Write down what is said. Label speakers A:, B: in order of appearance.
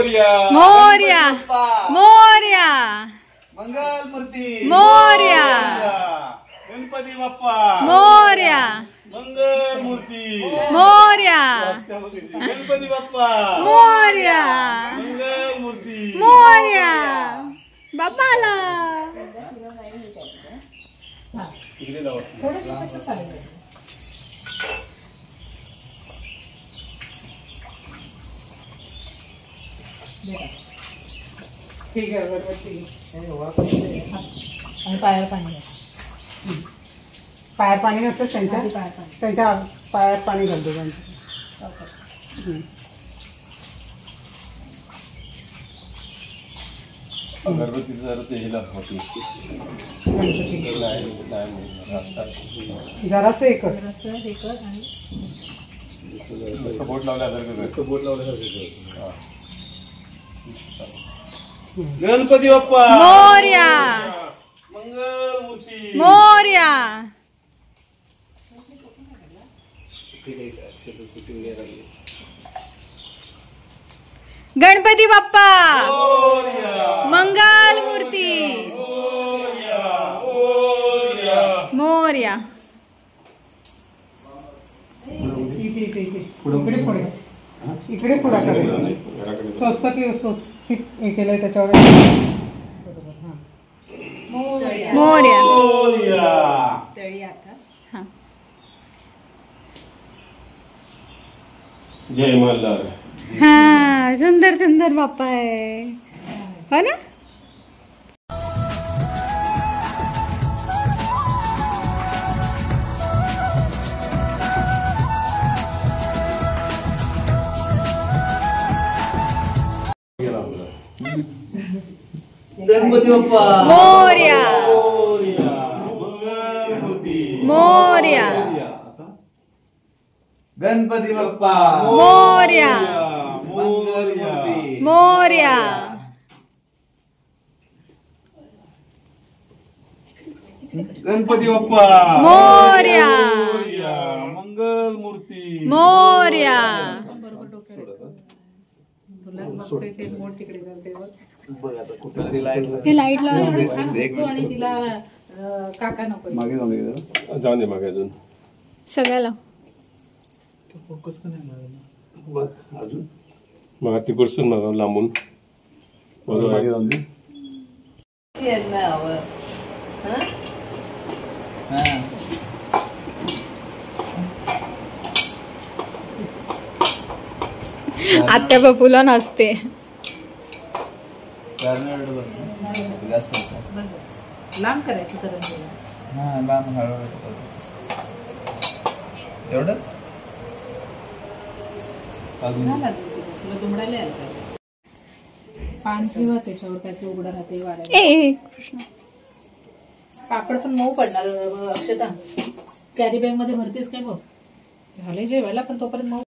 A: मोरया
B: मोरया मोरया
C: मंगलमूर्ती
B: मोरया
A: गणपती बाप्पा
B: मोरया
A: मंगलमूर्ती
B: मोरया
A: गणपती बाप्पा
B: मोरया
A: मंगलमूर्ती
B: मोरया बाप्पाला
A: इकडे जाऊ
D: ठीक आहे अगरबत्ती आणि पायावर पाणी पायावर पाणी घालतो त्यांच्या पायात पाणी घालतो त्यांच्या
A: अगरबत्तीचं जरा ते हिला होती
D: जरासं एक
A: बोट लावल्यासारखं बोट लावल्यासारखं गणपती बाप्पा
B: मोरया
A: मंगलमूर्ती
B: मोरया गणपती बाप्पा मंगलमूर्ती मोरया
D: इकडे पुढे करायचं स्वस्त की स्वस्त हे केलंय त्याच्यावर
B: मोरया
A: जय मल्हार
B: हा सुंदर सुंदर बाप्पा आहे हो ना
A: गणपती बाप्पा
B: मोरया
A: मंगलमूर्ती
B: मोरया
C: गणपती बाप्पा
B: मोरया
C: मंगलमूर्ती
B: मोरया
A: गणपती बाप्पा
B: मोरया
A: मंगलमूर्ती
B: मोरया ते लाईट
D: आणि तिला काका नको
A: जाऊन दे मागे अजून
B: सगळ्याला
C: अजून
A: मग ती कुरसून मग लांबून
C: मागे जाऊन दे
B: आत्या बापूला नसते
D: लांब करायचं तर
C: लांब हळूहळू एवढंच
D: तुला दुमडायला यायला पाहिजे पान ठेवा त्याच्यावर काहीतरी उघडा राहते वाढायला
B: ए कृष्ण
D: पापड पण मऊ पडणार अक्षता कॅरी बॅग मध्ये भरतेस काय बघ झाले जेवायला पण तोपर्यंत मऊ